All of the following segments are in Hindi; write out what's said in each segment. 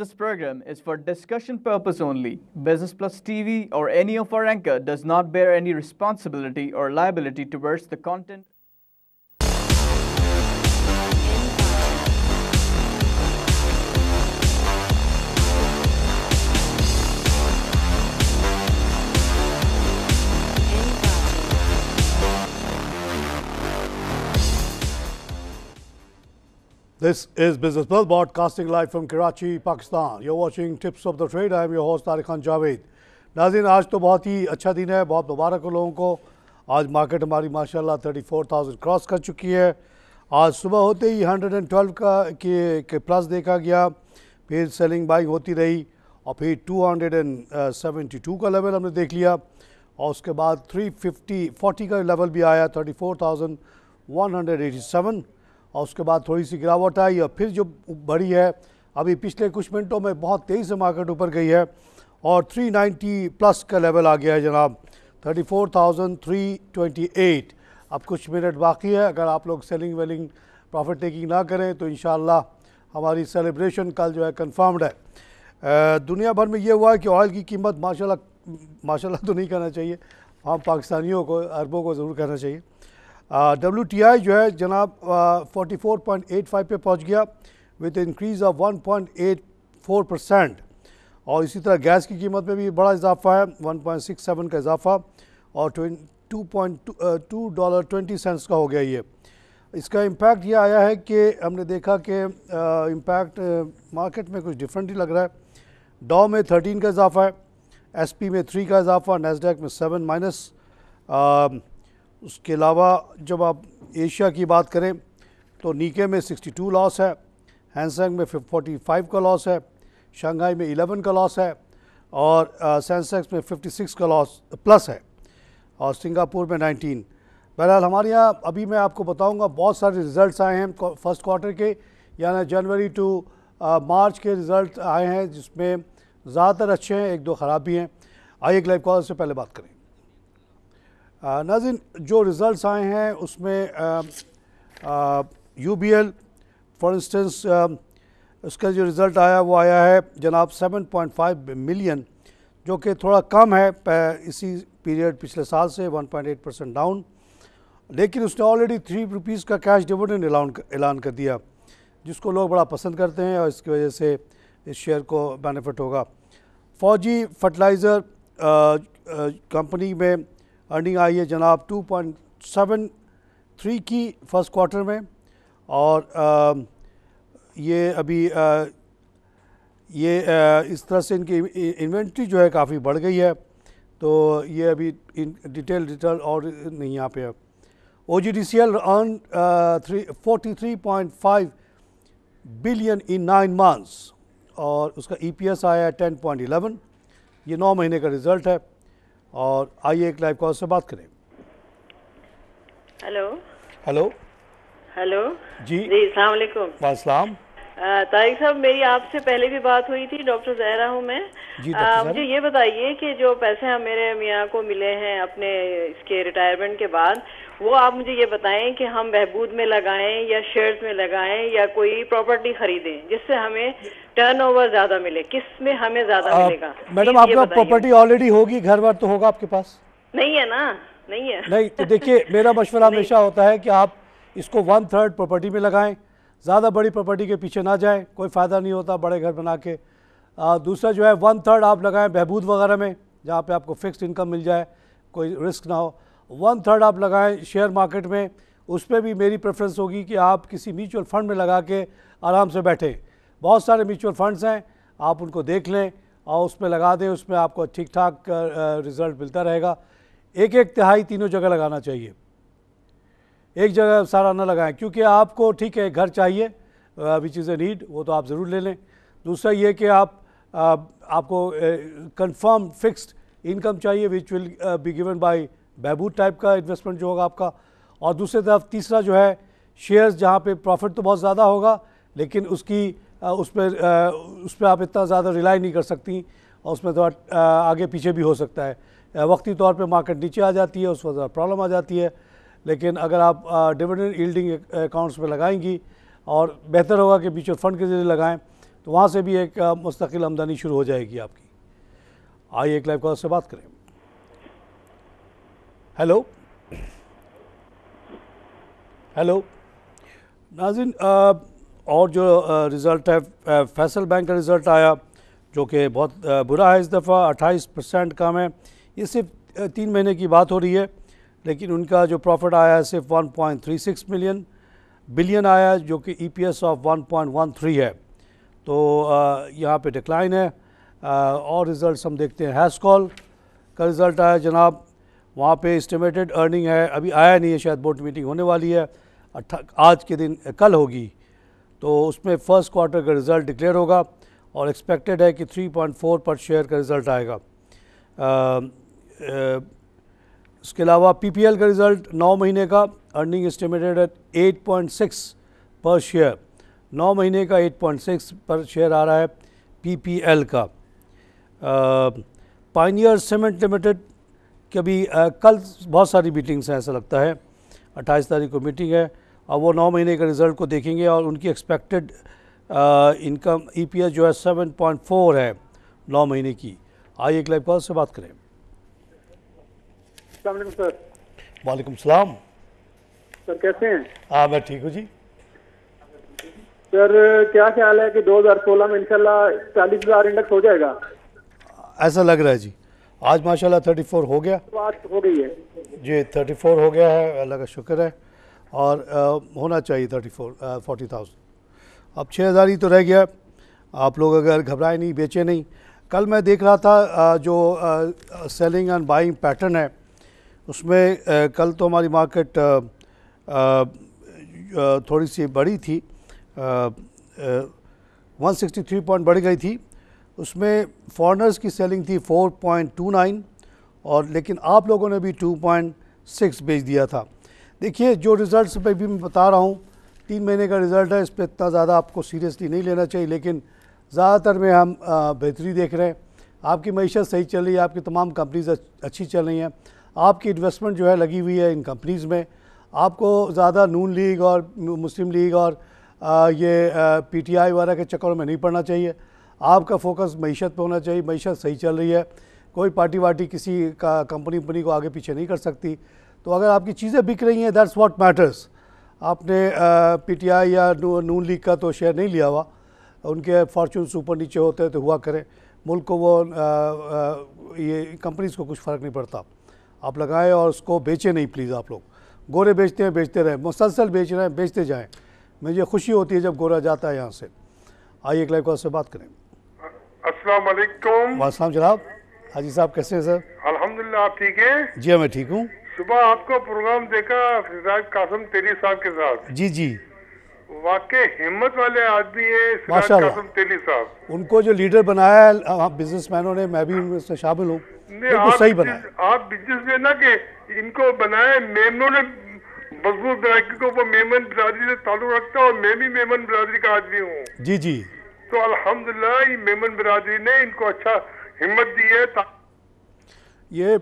This program is for discussion purpose only. Business Plus TV or any of our anchor does not bear any responsibility or liability towards the content. This is Business Plus broadcasting live from Karachi, Pakistan. You're watching Tips of the Trade. I am your host Tariq Khan Javed. नाज़रीन, आज तो बहुत ही अच्छा दिन है, बहुत मुबारक हो लोगों को. आज मार्केट हमारी माशाल्लाह 34,000 क्रॉस कर चुकी है. आज सुबह होते ही 112 के प्लस देखा गया, फिर सेलिंग बाइंग होती रही और फिर 272 का लेवल हमने देख लिया और उसके बाद 340 का लेवल भी आया 34,187 और उसके बाद थोड़ी सी गिरावट आई और फिर जो बढ़ी है अभी पिछले कुछ मिनटों में बहुत तेज़ी से मार्केट ऊपर गई है और 390 प्लस का लेवल आ गया है जनाब 34,328. अब कुछ मिनट बाकी है. अगर आप लोग सेलिंग वेलिंग प्रॉफिट टेकिंग ना करें तो इंशाअल्लाह हमारी सेलिब्रेशन कल जो है कंफर्म्ड है. दुनिया भर में ये हुआ है कि ऑयल की कीमत माशाल्लाह तो नहीं कहना चाहिए, हम पाकिस्तानियों को अरबों को ज़रूर कहना चाहिए. WTI जो है जनाब 44.85 पे पहुंच गया विद इंक्रीज़ ऑफ 1.84% और इसी तरह गैस की कीमत में भी बड़ा इजाफा है 1.67 का इजाफा और $2.20 का हो गया ये. इसका इम्पैक्ट ये आया है कि हमने देखा कि इम्पैक्ट मार्केट में कुछ डिफरेंट ही लग रहा है. डॉ में 13 का इजाफा है, SP में 3 का इजाफा, नैस्डैक में 7 माइनस. उसके अलावा जब आप एशिया की बात करें तो नीके में 62 लॉस है, हैंगसेंग में 45 का लॉस है, शंघाई में 11 का लॉस है और सेंसेक्स में 56 का लॉस प्लस है और सिंगापुर में 19. बहरहाल हमारे यहाँ अभी मैं आपको बताऊंगा बहुत सारे रिज़ल्ट्स आए हैं फर्स्ट क्वार्टर के, यानी जनवरी टू मार्च के रिज़ल्ट आए हैं जिसमें ज़्यादातर अच्छे हैं, एक दो ख़राब भी हैं. आइए एक लाइव कॉल से पहले बात करें. नाज़रीन, जो रिज़ल्ट्स आए हैं उसमें UBL फॉर इंस्टेंस उसका जो रिज़ल्ट आया वो आया है जनाब 7.5 मिलियन, जो कि थोड़ा कम है इसी पीरियड पिछले साल से 1.8% डाउन. लेकिन उसने ऑलरेडी ₹3 का कैश डिविडेंड ऐलान कर दिया जिसको लोग बड़ा पसंद करते हैं और इसकी वजह से इस शेयर को बेनिफिट होगा. फौजी फर्टिलाइज़र कंपनी में अर्निंग आई है जनाब 2.73 की फर्स्ट क्वार्टर में और ये अभी इस तरह से इनकी इन्वेंट्री जो है काफ़ी बढ़ गई है, तो ये अभी डिटेल और नहीं यहाँ पे है. OGDCL earn 43.5 billion in 9 months और उसका EPS आया है 10.11. ये 9 महीने का रिज़ल्ट है. और आइए एक लाइव कॉल से बात करें. हेलो हेलो जी अस्सलाम वालेकुम. वालेकुम. तारिक साहब, मेरी आपसे पहले भी बात हुई थी. डॉक्टर ज़हरा हूँ मैं. मुझे ये बताइए कि जो पैसे हम मेरे मियाँ को मिले हैं अपने इसके रिटायरमेंट के बाद, वो आप मुझे ये बताएं कि हम बहबूद में लगाएं या शेयर्स में लगाएं या कोई प्रॉपर्टी खरीदें जिससे हमें टर्नओवर ज़्यादा मिले, किस में हमें ज़्यादा मिलेगा? मैडम, आपका प्रॉपर्टी ऑलरेडी होगी, घर बार तो होगा आपके पास? नहीं है ना. नहीं है. नहीं तो देखिए, मेरा मशवरा हमेशा होता है कि आप इसको 1/3 प्रॉपर्टी में लगाएं, ज़्यादा बड़ी प्रॉपर्टी के पीछे ना जाएं, कोई फ़ायदा नहीं होता बड़े घर बना के. दूसरा जो है 1/3 आप लगाएं बहबूद वगैरह में जहाँ पे आपको फिक्स्ड इनकम मिल जाए, कोई रिस्क ना हो. 1/3 आप लगाएं शेयर मार्केट में, उस पर भी मेरी प्रेफरेंस होगी कि आप किसी म्यूचुअल फंड में लगा के आराम से बैठें. बहुत सारे म्यूचुअल फंड्स हैं, आप उनको देख लें और उसमें लगा दें, उसमें आपको ठीक ठाक रिज़ल्ट मिलता रहेगा. एक तिहाई तीनों जगह लगाना चाहिए, एक जगह सारा ना लगाएं, क्योंकि आपको ठीक है घर चाहिए विच इज़ ए नीड, वो तो आप ज़रूर ले लें. दूसरा ये कि आपको कंफर्म फिक्स्ड इनकम चाहिए which will be given by Behbood type का इन्वेस्टमेंट जो होगा आपका. और दूसरी तरफ तीसरा जो है शेयर्स जहाँ पे प्रॉफिट तो बहुत ज़्यादा होगा लेकिन उस पर आप इतना ज़्यादा रिलाई नहीं कर सकती और उसमें थोड़ा आगे पीछे भी हो सकता है. वक्ती तौर पे मार्केट नीचे आ जाती है, उस वक्त प्रॉब्लम आ जाती है. लेकिन अगर आप डिविडेंड यील्डिंग अकाउंट्स में लगाएंगी और बेहतर होगा कि म्यूचुअल फंड के जरिए लगाएं, तो वहाँ से भी एक मुस्तकिल आमदनी शुरू हो जाएगी आपकी। आइए एक लाइव कॉल से बात करें। हेलो हेलो नाज़रीन, और जो रिज़ल्ट है फैसल बैंक का रिज़ल्ट आया जो कि बहुत बुरा है इस दफ़ा, 28% कम है। ये सिर्फ 3 महीने की बात हो रही है, लेकिन उनका जो प्रॉफिट आया है सिर्फ 1.36 बिलियन आया जो कि EPS ऑफ 1.13 है। तो यहाँ पे डिक्लाइन है। और रिज़ल्ट हम देखते हैं। हैस्कॉल का रिज़ल्ट आया जनाब, वहाँ पे एस्टिमेटेड अर्निंग है, अभी आया नहीं है, शायद बोर्ड मीटिंग होने वाली है आज के दिन, कल होगी, तो उसमें फर्स्ट क्वार्टर का रिज़ल्ट डिक्लेयर होगा और एक्सपेक्टेड है कि 3.4 पर शेयर का रिज़ल्ट आएगा। इसके अलावा PPL का रिज़ल्ट 9 महीने का अर्निंग एस्टिमेटेड है 8.6 पर शेयर, 9 महीने का 8.6 पर शेयर आ रहा है PPL का। पायनियर सीमेंट लिमिटेड के भी कल बहुत सारी मीटिंग्स हैं, ऐसा लगता है 28 तारीख को मीटिंग है, और वो 9 महीने के रिज़ल्ट को देखेंगे और उनकी एक्सपेक्टेड इनकम EPS जो है 7.4 है 9 महीने की। आइए एक लाइव कॉल से बात करें। सर। वालेकुम सलाम सर, कैसे हैं? हाँ मैं ठीक हूँ जी। सर क्या ख्याल है कि 2016 में इंशाल्लाह 40,000 इंडेक्स हो जाएगा? ऐसा लग रहा है जी। आज माशाल्लाह 34 हो गया, बात हो गई है जी, 34 हो गया है, अल्लाह का शुक्र है। और होना चाहिए 40,000। अब 6,000 ही तो रह गया। आप लोग अगर घबराए नहीं, बेचे नहीं। कल मैं देख रहा था जो सेलिंग एंड बाइंग पैटर्न है उसमें कल तो हमारी मार्केट थोड़ी सी बड़ी थी, 163 पॉइंट बढ़ गई थी। उसमें फॉरेनर्स की सेलिंग थी 4.29 और लेकिन आप लोगों ने भी 2.6 बेच दिया था। देखिए जो रिज़ल्ट्स पे भी मैं बता रहा हूँ, 3 महीने का रिज़ल्ट है, इस पर इतना ज़्यादा आपको सीरियसली नहीं लेना चाहिए, लेकिन ज़्यादातर में हम बेहतरी देख रहे हैं। आपकी मईशत सही चल रही है, आपकी तमाम कंपनीज़ अच्छी चल रही हैं, आपकी इन्वेस्टमेंट जो है लगी हुई है इन कंपनीज़ में। आपको ज़्यादा नून लीग और मुस्लिम लीग और ये PTI वगैरह के चक्करों में नहीं पड़ना चाहिए। आपका फोकस मईशत पे होना चाहिए। मईशत सही चल रही है, कोई पार्टी वार्टी किसी का कंपनी को आगे पीछे नहीं कर सकती। तो अगर आपकी चीज़ें बिक रही हैं, दैट्स व्हाट मैटर्स। आपने PTI या नून लीग का तो शेयर नहीं लिया हुआ, उनके फॉर्चून्स ऊपर नीचे होते हैं तो हुआ करें, मुल्क को वो ये कंपनीज़ को कुछ फ़र्क नहीं पड़ता। आप लगाएं और उसको बेचें नहीं प्लीज़। आप लोग गोरे बेचते हैं, बेचते रहें, मुसलसल बेच रहे हैं, बेचते जाएं। मुझे खुशी होती है जब गोरा जाता है यहाँ से। आइए एक लाइव कॉल से बात करें। अस्सलाम वालेकुम। वालेकुम जनाब। हाजी साहब कैसे हैं सर? अल्हम्दुलिल्लाह, आप ठीक हैं? जी मैं ठीक हूँ। सुबह आपको प्रोग्राम देखा सिराज कासिम तेली साहब के साथ। जी जी, वाकई हिम्मत वाले आदमी है सिराज माशाल्लाह। कासिम तेली साहब। उनको जो लीडर बनाया है बिजनेसमैनों ने, मैं भी उनमें से शामिल हूँ, बिल्कुल सही बनाया। आप बिजनेस में ना कि इनको बनाए मेमनों ने मजबूत बनाया, क्योंकि वो मेमन बिरादरी से ताल्लुक रखता है और मैं भी मेमन बिरादरी का आदमी हूँ। जी जी, तो अल्हम्दुलिल्लाह ये मेमन बिरादरी ने इनको अच्छा हिम्मत दी है। ये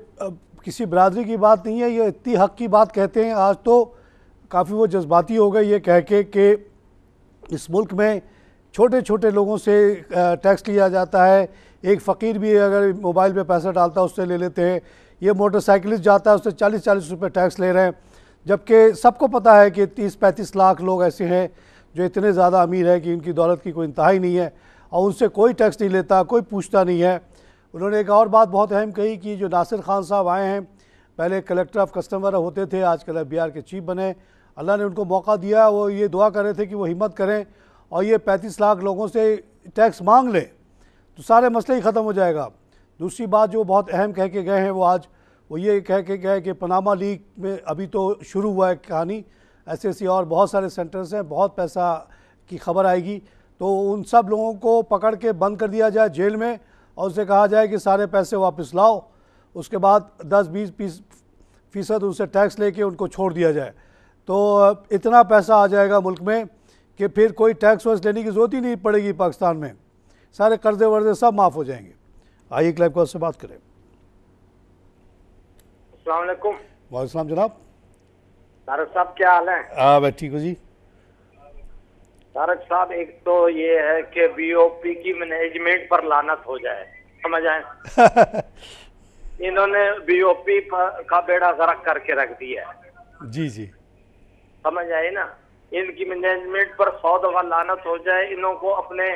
किसी बरादरी की बात नहीं है, ये इतनी हक की बात कहते हैं। आज तो काफ़ी वो जज्बाती हो गए ये कह के कि इस मुल्क में छोटे छोटे लोगों से टैक्स लिया जाता है। एक फ़कीर भी अगर मोबाइल पे पैसा डालता है उससे ले लेते हैं। ये मोटरसाइकिलिस्ट जाता है उससे 40-40 रुपये टैक्स ले रहे हैं, जबकि सबको पता है कि 30-35 लाख लोग ऐसे हैं जो इतने ज़्यादा अमीर हैं कि इनकी दौलत की कोई इंतहा ही नहीं है और उनसे कोई टैक्स नहीं लेता, कोई पूछता नहीं है। उन्होंने एक और बात बहुत अहम कही कि जो नासिर खान साहब आए हैं, पहले कलेक्टर ऑफ कस्टमर होते थे, आजकल FBR के चीफ बने। अल्लाह ने उनको मौका दिया, वो ये दुआ कर रहे थे कि वो हिम्मत करें और ये 35 लाख लोगों से टैक्स मांग लें तो सारे मसले ही ख़त्म हो जाएगा। दूसरी बात जो बहुत अहम कह के गए हैं वो आज वो ये कह के गए कि पनामा लीक में अभी तो शुरू हुआ है कहानी, ऐसे और बहुत सारे सेंटर्स हैं, बहुत पैसा की खबर आएगी, तो उन सब लोगों को पकड़ के बंद कर दिया जाए जेल में और उनसे कहा जाए कि सारे पैसे वापस लाओ। उसके बाद 10-20% उनसे टैक्स लेके उनको छोड़ दिया जाए, तो इतना पैसा आ जाएगा मुल्क में कि फिर कोई टैक्स वैक्स लेने की ज़रूरत ही नहीं पड़ेगी पाकिस्तान में। सारे कर्जे वर्जे सब माफ़ हो जाएंगे। आइए क्लाइव कॉल से बात करें। अस्सलाम वालेकुम। वालेकुम जनाब। तारक साहब क्या हाल है? हाँ मैं ठीक हूँ जी। तारक साहब, एक तो ये है कि बीओपी की मैनेजमेंट पर लानत हो जाए, समझ आए। इन्होंने बीओपी का बेड़ा गर्क करके रख दिया है। जी जी, समझ आए ना। इनकी मैनेजमेंट पर 100 दफा लानत हो जाए। इन्हों को अपने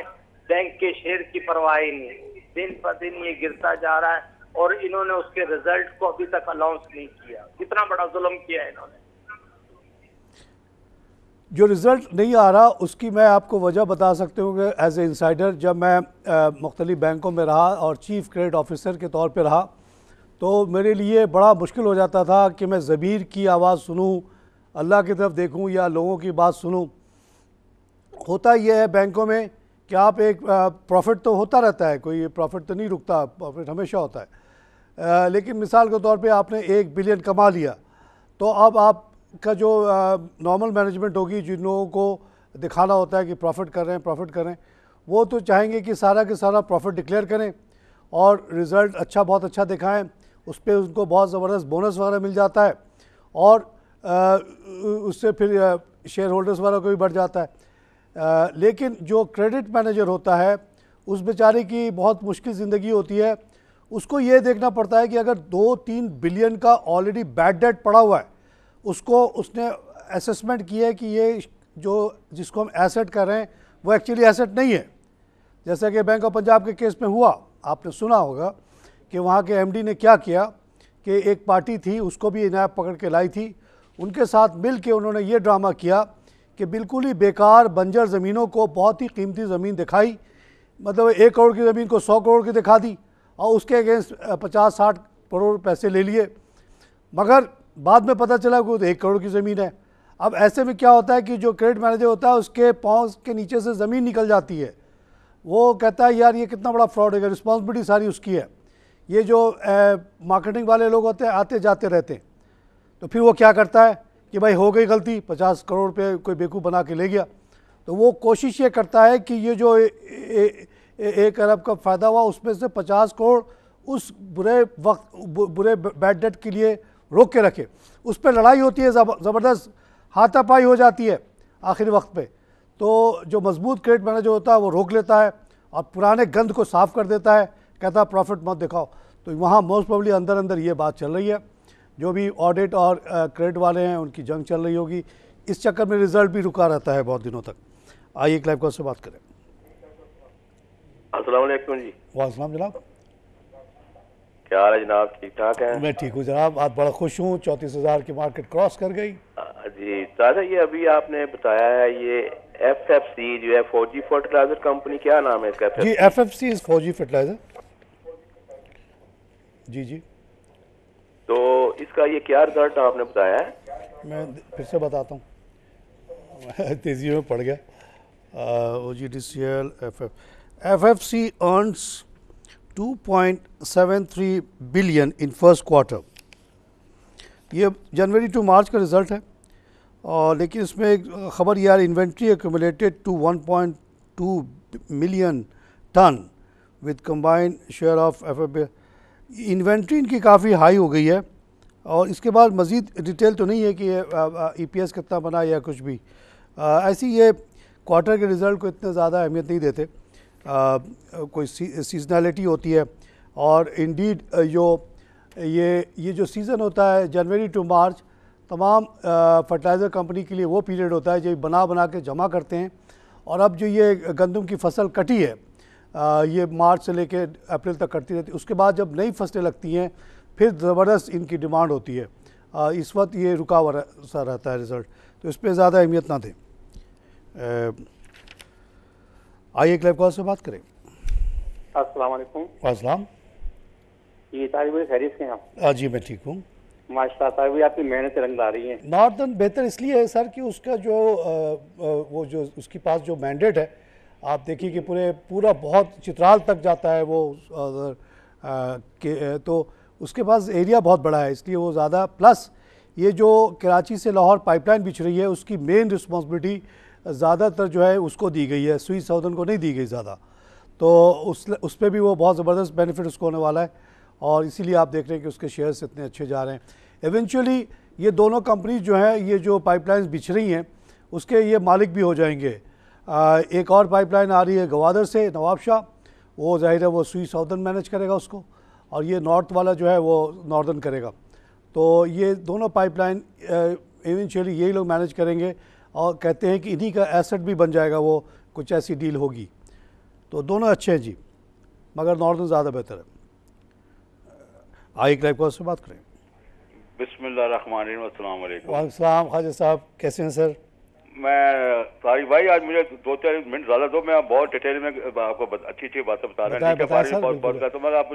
बैंक के शेयर की परवाह ही नहीं, दिन पर दिन ये गिरता जा रहा है और इन्होंने उसके रिजल्ट को अभी तक अनाउंस नहीं किया। कितना बड़ा जुल्म किया है इन्होंने। जो रिज़ल्ट नहीं आ रहा उसकी मैं आपको वजह बता सकता हूँ कि एज ए इंसाइडर जब मैं मुख्तलिफ बैंकों में रहा और चीफ़ क्रेडिट ऑफिसर के तौर पे रहा, तो मेरे लिए बड़ा मुश्किल हो जाता था कि मैं ज़मीर की आवाज़ सुनूँ, अल्लाह की तरफ देखूँ या लोगों की बात सुनूँ। होता यह है बैंकों में कि आप एक प्रॉफिट तो होता रहता है, कोई प्रॉफिट तो नहीं रुकता, प्रॉफिट हमेशा होता है। लेकिन मिसाल के तौर पे आपने 1 बिलियन कमा लिया, तो अब आपका जो नॉर्मल मैनेजमेंट होगी, जिन लोगों को दिखाना होता है कि प्रॉफिट कर रहे हैं, वो तो चाहेंगे कि सारा के सारा प्रॉफिट डिक्लेयर करें और रिज़ल्ट बहुत अच्छा दिखाएं। उस पर उनको बहुत ज़बरदस्त बोनस वगैरह मिल जाता है और उससे फिर शेयर होल्डर्स वाला को भी बढ़ जाता है। लेकिन जो क्रेडिट मैनेजर होता है उस बेचारे की बहुत मुश्किल ज़िंदगी होती है। उसको ये देखना पड़ता है कि अगर 2-3 बिलियन का ऑलरेडी बैड डेट पड़ा हुआ है, उसने असेसमेंट किया है कि ये जो जिसको हम एसेट कर रहे हैं वो एक्चुअली एसेट नहीं है। जैसा कि बैंक ऑफ पंजाब के केस में हुआ, आपने सुना होगा कि वहाँ के एमडी ने क्या किया कि एक पार्टी थी, उसको भी इनायत पकड़ के लाई थी, उनके साथ मिल के उन्होंने ये ड्रामा किया कि बिल्कुल ही बेकार बंजर ज़मीनों को बहुत ही कीमती ज़मीन दिखाई, मतलब 1 करोड़ की ज़मीन को 100 करोड़ की दिखा दी और उसके अगेंस्ट 50-60 करोड़ पैसे ले लिए, मगर बाद में पता चला कि वो तो 1 करोड़ की ज़मीन है। अब ऐसे में क्या होता है कि जो क्रेडिट मैनेजर होता है उसके पाँव के नीचे से ज़मीन निकल जाती है। वो कहता है यार ये कितना बड़ा फ्रॉड है, रिस्पॉन्सिबिलिटी सारी उसकी है। ये जो मार्केटिंग वाले लोग होते हैं आते जाते रहते हैं, तो फिर वो क्या करता है कि भाई हो गई गलती, 50 करोड़ पे कोई बेवकूफ़ बना के ले गया, तो वो कोशिश ये करता है कि ये जो 1 अरब का फ़ायदा हुआ उसमें से 50 करोड़ उस बुरे बैड डेट के लिए रोक के रखे। उस पर लड़ाई होती है, ज़बरदस्त हाथापाई हो जाती है आखिरी वक्त पे। तो जो मजबूत क्रेडिट मैनेजर होता है वो रोक लेता है और पुराने गंद को साफ़ कर देता है, कहता है प्रॉफिट मत दिखाओ। तो वहाँ मोस्ट प्रोबेबली अंदर अंदर ये बात चल रही है। जो भी ऑडिट और क्रेडिट वाले हैं उनकी जंग चल रही होगी, इस चक्कर में रिजल्ट भी रुका रहता है बहुत दिनों तक। आइए एक लाइव कॉल से बात करें। अस्सलाम वालेकुम जी। वालेकुम जनाब, क्या हाल है जनाब? ठीक ठाक है? मैं ठीक हूँ जनाब, आज बड़ा खुश हूँ, 34,000 की मार्केट क्रॉस कर गई। जी ताजा, ये अभी आपने बताया है ये FFC जो है फौजी फर्टिलाइजर कंपनी, क्या नाम है इसका? जी FFC इज फौजी फर्टिलाइजर। जी जी, तो इसका ये क्या रिजल्ट आपने बताया है? मैं फिर से बताता हूँ, तेजी में पड़ गया। OGDCL FFC earns 2.73 billion in first quarter. ये जनवरी टू मार्च का रिज़ल्ट है। और लेकिन इसमें एक ख़बर यार, inventory accumulated to 1.2 million ton with combined share of FFB। Inventory इनकी काफ़ी हाई हो गई है और इसके बाद मज़ीद डिटेल तो नहीं है कि EPS कितना बना या कुछ भी। ऐसी ये क्वार्टर के रिज़ल्ट को इतने ज़्यादा अहमियत नहीं देते, कोई सीजनैलिटी होती है। और इंडीड ये जो सीज़न होता है जनवरी टू मार्च, तमाम फर्टिलाइज़र कंपनी के लिए वो पीरियड होता है जो बना के जमा करते हैं। और अब जो ये गंदम की फसल कटी है, ये मार्च से लेके अप्रैल तक कटती रहती है। उसके बाद जब नई फसलें लगती हैं फिर ज़बरदस्त इनकी डिमांड होती है। इस वक्त ये रुका हुआ सा रहता है रिज़ल्ट, तो इस पर ज़्यादा अहमियत ना दें। आइए एक लाइव कॉल से बात करें। अस्सलाम वालेकुम। वालेकुम। ये तारीफ खैरियत से आप? जी मैं ठीक हूँ माशाल्लाह, भी आपकी मेहनत रंग ला रही है। नॉर्दर्न बेहतर इसलिए है सर कि उसका जो वो जो उसके पास जो मैंडेट है, आप देखिए कि पूरा बहुत चित्राल तक जाता है वो तो उसके पास एरिया बहुत बड़ा है, इसलिए वो ज़्यादा। प्लस ये जो कराची से लाहौर पाइपलाइन बिछ रही है उसकी मेन रिस्पॉन्सिबिलिटी ज़्यादातर जो है उसको दी गई है, स्वीट साउदर्न को नहीं दी गई ज़्यादा। तो उस पर भी वो बहुत ज़बरदस्त बेनिफिट उसको होने वाला है और इसीलिए आप देख रहे हैं कि उसके शेयर्स इतने अच्छे जा रहे हैं। इवेंचुअली ये दोनों कंपनी जो है, ये जो पाइपलाइंस बिछ रही हैं उसके ये मालिक भी हो जाएंगे। एक और पाइपलाइन आ रही है गवादर से नवाबशाह, वो ज़ाहिर है वो सुई साउदर्न मैनेज करेगा उसको, और ये नॉर्थ वाला जो है वो नॉर्दर्न करेगा। तो ये दोनों पाइपलाइन इवेंचुअली यही लोग मैनेज करेंगे, और कहते हैं कि इन्हीं का एसेट भी बन जाएगा, वो कुछ ऐसी डील होगी। तो दोनों अच्छे हैं जी, मगर नॉर्दर्न ज़्यादा बेहतर है। आइए क्लाइव कॉल से बात करें। बिस्मिल्लाहिर्रहमानिर्रहीम, अस्सलाम वालेकुम। वालेकुम सलाम। ख्वाजा साहब कैसे हैं सर? मैं तारिक भाई, आज मुझे 2-4 मिनट ज़्यादा दो, मैं बहुत डिटेल में आपको अच्छी बातें बता रहा हूँ।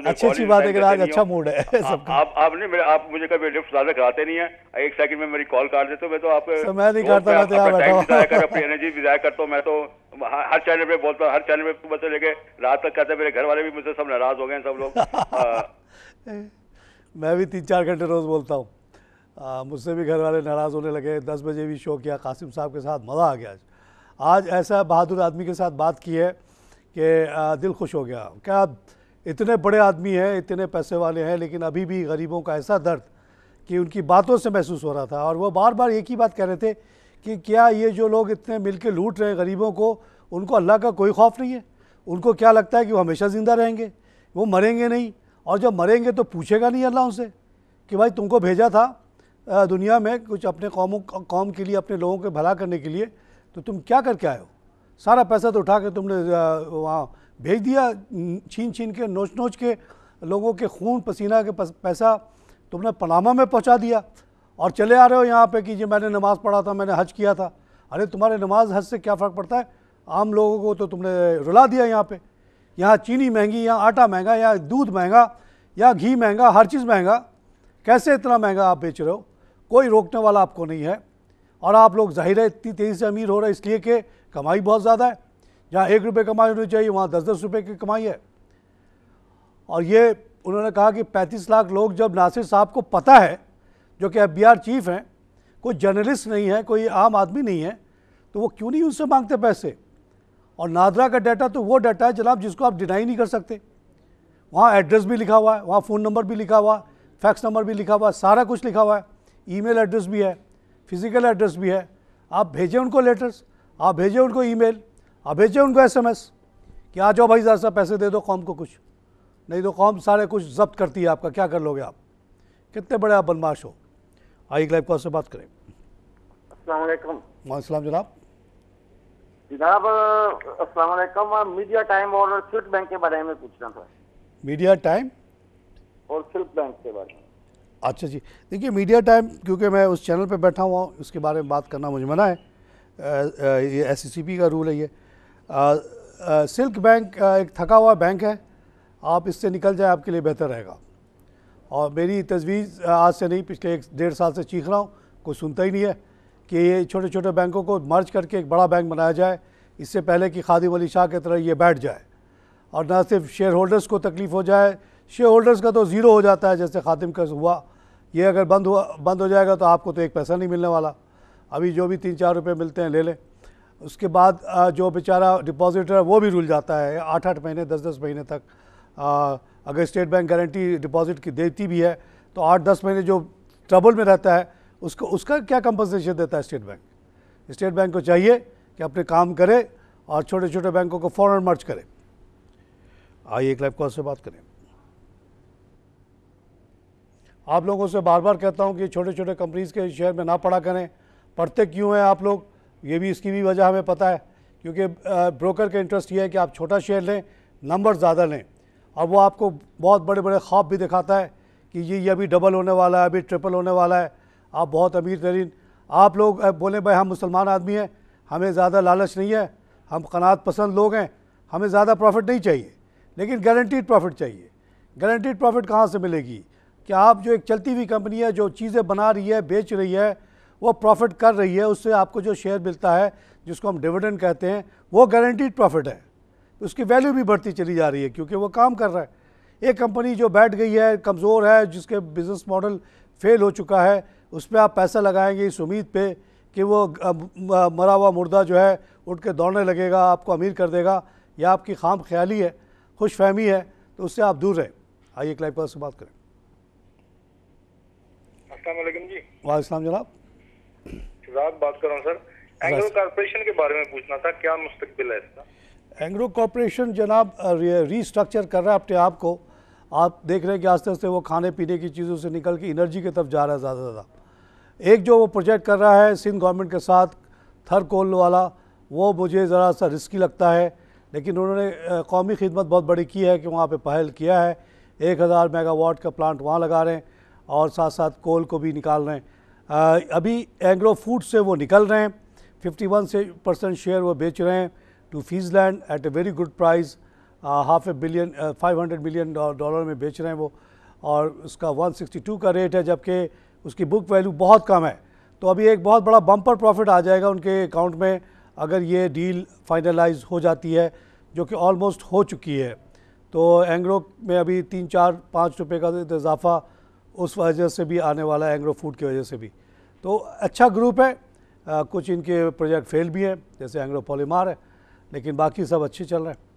अच्छी बात है कि आज अच्छा मूड है सबका। आप मुझे कभी लिफ्ट ज़्यादा कराते नहीं है, एक सेकंड में मेरी कॉल काट देते हो। मैं तो आप मैं नहीं करता, मैं तो यहाँ बैठा हूँ, अपनी एनर्जी भी ज़ाया करता हूँ। मैं तो हर चैनल पे बोलता हूँ, हर चैनल पे सुबह से लेके रात तक कहते हैं। मेरे घर वाले भी मुझसे सब नाराज़ हो गए हैं, सब लोग। मैं भी 3-4 घंटे रोज़ बोलता हूँ, मुझसे भी घर वाले नाराज़ होने लगे। 10 बजे भी शो किया कासिम साहब के साथ, मज़ा आ गया। आज ऐसा बहादुर आदमी के साथ बात की है कि दिल खुश हो गया। क्या इतने बड़े आदमी हैं, इतने पैसे वाले हैं, लेकिन अभी भी गरीबों का ऐसा दर्द कि उनकी बातों से महसूस हो रहा था। और वो बार बार एक ही बात कह रहे थे कि क्या ये जो लोग इतने मिल के लूट रहे हैं गरीबों को, उनको अल्लाह का कोई खौफ नहीं है? उनको क्या लगता है कि वो हमेशा ज़िंदा रहेंगे, वो मरेंगे नहीं? और जब मरेंगे तो पूछेगा नहीं अल्लाह उनसे कि भाई तुमको भेजा था दुनिया में कुछ अपने कौम के लिए, अपने लोगों के भला करने के लिए, तो तुम क्या करके आए हो? सारा पैसा तो उठा के तुमने वहाँ भेज दिया, छीन छीन के, नोच नोच के, लोगों के खून पसीना के पैसा तुमने पनामा में पहुँचा दिया, और चले आ रहे हो यहाँ पे कि जी मैंने नमाज़ पढ़ा था, मैंने हज किया था। अरे तुम्हारे नमाज हज से क्या फ़र्क पड़ता है? आम लोगों को तो तुमने रुला दिया। यहाँ पे, यहाँ चीनी महंगी, यहाँ आटा महंगा, यहाँ दूध महंगा, यहाँ घी महंगा, हर चीज़ महंगा। कैसे इतना महंगा आप बेच रहे हो? कोई रोकने वाला आपको नहीं है। और आप लोग ज़ाहिर है इतनी तेज़ी से अमीर हो रहे इसलिए कि कमाई बहुत ज़्यादा है। जहाँ 1 रुपये कमाई होनी चाहिए वहाँ 10-10 रुपये की कमाई है। और ये उन्होंने कहा कि 35 लाख लोग, जब नासिर साहब को पता है, जो कि FBI चीफ हैं, कोई जर्नलिस्ट नहीं है, कोई आम आदमी नहीं है, तो वो क्यों नहीं उनसे मांगते पैसे? और नादरा का डाटा तो वो डाटा है जनाब जिसको आप डिनाई नहीं कर सकते। वहाँ एड्रेस भी लिखा हुआ है, वहाँ फ़ोन नंबर भी लिखा हुआ है, फैक्स नंबर भी लिखा हुआ है, सारा कुछ लिखा हुआ है, ईमेल एड्रेस भी है, फिज़िकल एड्रेस भी है। आप भेजें उनको लेटर्स, आप भेजें उनको ईमेल, आप भेजें उनको SMS कि आ जाओ भाई ज़रा सा पैसे दे दो कौम को कुछ, नहीं तो कौम सारे कुछ जब्त करती है आपका, क्या कर लोगे आप? कितने बड़े आप बदमाश हो। आइए लाइव कॉल से बात करें। अस्सलाम वालेकुम। वालेकुम जनाब। जनाब अस्सलाम वालेकुम। मीडिया टाइम और सिल्क बैंक के बारे में पूछना था। मीडिया टाइम और सिल्क बैंक के बारे में। अच्छा जी, देखिए मीडिया टाइम, क्योंकि मैं उस चैनल पे बैठा हुआ हूँ, उसके बारे में बात करना मुझे मना है। ये SCCP का रूल है ये। सिल्क बैंक एक थका हुआ बैंक है, आप इससे निकल जाए आपके लिए बेहतर रहेगा। और मेरी तजवीज़ आज से नहीं, पिछले 1-1.5 साल से चीख रहा हूँ, कोई सुनता ही नहीं है कि ये छोटे छोटे बैंकों को मर्ज करके एक बड़ा बैंक बनाया जाए, इससे पहले कि खादिम अली शाह की तरह ये बैठ जाए। और ना सिर्फ शेयर होल्डर्स को तकलीफ़ हो जाए, शेयर होल्डर्स का तो ज़ीरो हो जाता है जैसे खातिम का हुआ। ये अगर बंद हो जाएगा तो आपको तो एक पैसा नहीं मिलने वाला। अभी जो भी 3-4 रुपये मिलते हैं ले लें। उसके बाद जो बेचारा डिपॉजिटर है वो भी रुल जाता है 8-8 महीने 10-10 महीने तक। अगर स्टेट बैंक गारंटी डिपॉजिट की देती भी है तो 8-10 महीने जो ट्रबल में रहता है उसका क्या कंपनसेशन देता है स्टेट बैंक? स्टेट बैंक को चाहिए कि अपने काम करे और छोटे छोटे बैंकों को फ़ौरन मर्ज करे। आइए एक लाइव कॉल से बात करें। आप लोगों से बार बार कहता हूं कि छोटे छोटे कंपनीज़ के शेयर में ना पड़ा करें। पढ़ते क्यों हैं आप लोग? ये भी, इसकी भी वजह हमें पता है, क्योंकि ब्रोकर का इंटरेस्ट ये है कि आप छोटा शेयर लें, नंबर ज़्यादा लें, और वो आपको बहुत बड़े बड़े ख्वाब भी दिखाता है कि ये अभी डबल होने वाला है, अभी ट्रिपल होने वाला है, आप बहुत अमीर तरीन। आप लोग बोले भाई हम मुसलमान आदमी हैं, हमें ज़्यादा लालच नहीं है, हम क़नात पसंद लोग हैं, हमें ज़्यादा प्रॉफिट नहीं चाहिए, लेकिन गारंटीड प्रॉफिट चाहिए। गारंटीड प्रॉफिट कहाँ से मिलेगी? कि आप जो एक चलती हुई कंपनी है, जो चीज़ें बना रही है, बेच रही है, वो प्रॉफिट कर रही है, उससे आपको जो शेयर मिलता है जिसको हम डिविडेंड कहते हैं, वो गारंटीड प्रॉफिट है। उसकी वैल्यू भी बढ़ती चली जा रही है क्योंकि वो काम कर रहा है। एक कंपनी जो बैठ गई है, कमज़ोर है, जिसके बिज़नेस मॉडल फेल हो चुका है, उस पर आप पैसा लगाएंगे इस उम्मीद पे कि वो मरा हुआ मुर्दा जो है उठ के दौड़ने लगेगा, आपको अमीर कर देगा, या आपकी खाम ख्याली है, खुश फहमी है, तो उससे आप दूर रहें। आइए एक लाइव कॉल से बात करें। अस्सलाम वालेकुम जी। वालेकुम जनाब। शुजात बात कर रहा हूँ सर। एंग्रो कॉर्पोरेशन के बारे में पूछना था, क्या मुस्तकबिल है इसका? एंग्रो कॉर्पोरेशन जनाब रीस्ट्रक्चर कर रहा है अपने आप को। आप देख रहे हैं कि आस्ते आस्ते वो खाने पीने की चीज़ों से निकल के एनर्जी की तरफ जा रहा है ज़्यादा से ज़्यादा। एक जो वो प्रोजेक्ट कर रहा है सिंध गवर्नमेंट के साथ थर कोल वाला, वो मुझे ज़रा सा रिस्की लगता है, लेकिन उन्होंने कौमी खिदमत बहुत बड़ी की है कि वहाँ पे पहल किया है। 1000 मेगावाट का प्लांट वहाँ लगा रहे हैं और साथ साथ कोल को भी निकाल रहे हैं। अभी एंग्रो फूड से वो निकल रहे हैं, 51% शेयर वो बेच रहे हैं टू फीसलैंड at a very good price. $500 million $500 million में बेच रहे हैं वो, और उसका 162 का रेट है, जबकि उसकी बुक वैल्यू बहुत कम है। तो अभी एक बहुत बड़ा बम्पर प्रॉफिट आ जाएगा उनके अकाउंट में अगर ये डील फाइनलाइज हो जाती है, जो कि ऑलमोस्ट हो चुकी है। तो एंग्रो में अभी 3-4-5 रुपये का इजाफा उस वजह से भी आने वाला है, एंग्रो फूड की वजह से भी। तो अच्छा ग्रुप है। कुछ इनके प्रोजेक्ट फेल भी हैं, जैसे एंग्रो पॉलीमार है, लेकिन बाकी सब अच्छे चल रहे हैं।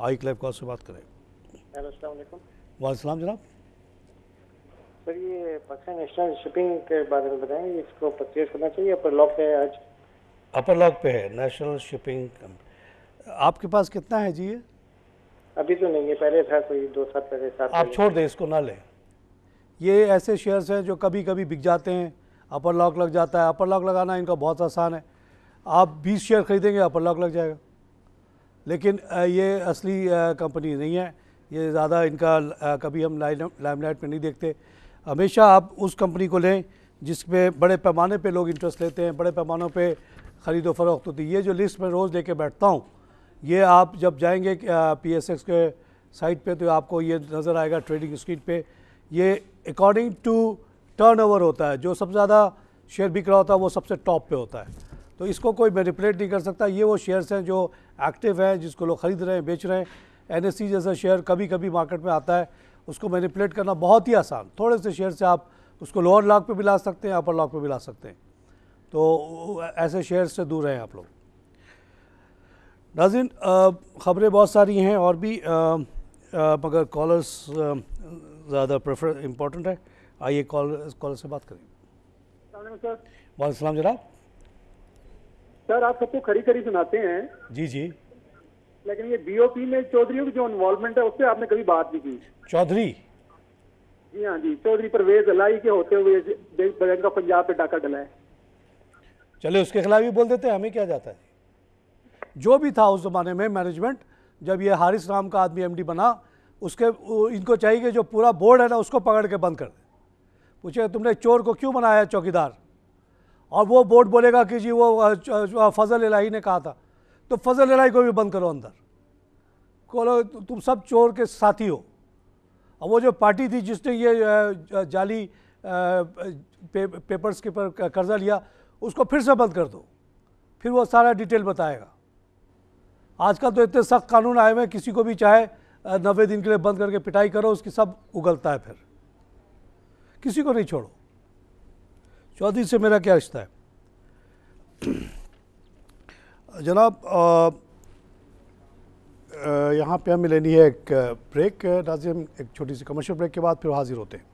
आई क्लैब कॉल से बात करें। अस्सलाम वालेकुम। वालेकुम जनाब। सर ये पाकिस्तान नेशनल शिपिंग के बारे में बताएंगे, इसको परचेज करना चाहिए? अपर लॉक पे है आज। अपर लॉक पे है नेशनल शिपिंग। आपके पास कितना है जी? ये अभी तो नहीं है, पहले था कोई 2 साल पहले। आप छोड़ दें, इसको ना लें। ये ऐसे शेयर्स हैं जो कभी कभी बिक जाते हैं, अपर लॉक लग जाता है। अपर लॉक लगाना इनका बहुत आसान है। आप 20 शेयर खरीदेंगे, अपर लॉक लग जाएगा। लेकिन ये असली कंपनी नहीं है, ये ज़्यादा इनका कभी हम लाइमलाइट में नहीं देखते। हमेशा आप उस कंपनी को लें जिसपे बड़े पैमाने पे लोग इंटरेस्ट लेते हैं, बड़े पैमानों पे ख़रीदो फरोख्त होती है। ये जो लिस्ट में रोज़ लेके बैठता हूँ, ये आप जब जाएंगे PSX के साइट पे तो आपको ये नज़र आएगा ट्रेडिंग स्क्रीन पे। ये अकॉर्डिंग टू टर्नओवर होता है, जो सबसे ज़्यादा शेयर बिक रहा होता है वो सबसे टॉप पे होता है। तो इसको कोई मैनिपुलेट नहीं कर सकता। ये वो शेयर्स हैं जो एक्टिव हैं, जिसको लोग ख़रीद रहे हैं, बेच रहे हैं। NSE जैसा शेयर कभी कभी मार्केट में आता है, उसको मैनिपुलेट करना बहुत ही आसान। थोड़े से शेयर से आप उसको लोअर लॉक पे भी ला सकते हैं, अपर लॉक पे भी ला सकते हैं। तो ऐसे शेयर से दूर रहें आप लोग। नाज़रीन, ख़बरें बहुत सारी हैं और भी, मगर कॉलर्स ज़्यादा प्रेफर इम्पोर्टेंट है। आइए कॉलर से बात करें। वालेकुम जनाब। सर आप सबको खरी खरी सुनाते हैं। जी जी। लेकिन ये BOP में चौधरीयों की जो इन्वॉल्वमेंट है, उससे आपने कभी बात नहीं की। चौधरी? जी हाँ जी, चौधरी परवेज अलाई के होते हुए बैंक ऑफ पंजाब पे डाका डला है। चले उसके खिलाफ ही बोल देते हैं, हमें क्या जाता है। जो भी था उस ज़माने में मैनेजमेंट, जब ये हारिस नाम का आदमी MD बना, उसके इनको चाहिए कि जो पूरा बोर्ड है ना उसको पकड़ के बंद कर दे। पूछे तुमने चोर को क्यों बनाया चौकीदार, और वो बोर्ड बोलेगा कि जी वो फजल इलाही ने कहा था, तो फजल इलाही को भी बंद करो अंदर। बोलो तुम सब चोर के साथी हो। और वो जो पार्टी थी जिसने ये जाली पेपर्स के पर कर्जा लिया, उसको फिर से बंद कर दो, फिर वो सारा डिटेल बताएगा। आजकल तो इतने सख्त कानून आए हुए हैं, किसी को भी चाहे 90 दिन के लिए बंद करके पिटाई करो, उसकी सब उगलता है, फिर किसी को नहीं छोड़ो। चौधरी से मेरा क्या रिश्ता है? जनाब, यहाँ पे हमें लेनी है एक ब्रेक। नाज़रीन, एक छोटी सी कमर्शियल ब्रेक के बाद फिर हाजिर होते हैं।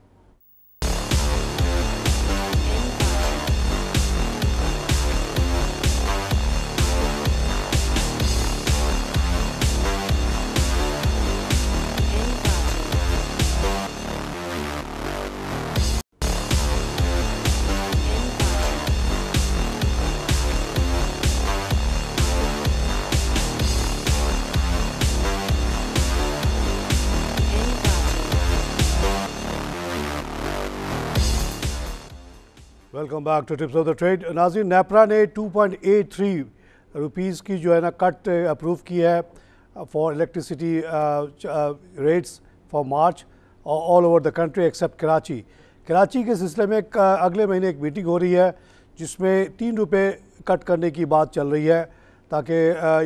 Welcome back to tips of the trade. नाज़रीन, नेपरा ने 2.83 रुपीज़ की जो है ना कट अप्रूव की है for electricity rates for March all over the country accept Karachi. Karachi के सिलसिले में अगले महीने एक मीटिंग हो रही है जिसमें 3 रुपये कट करने की बात चल रही है, ताकि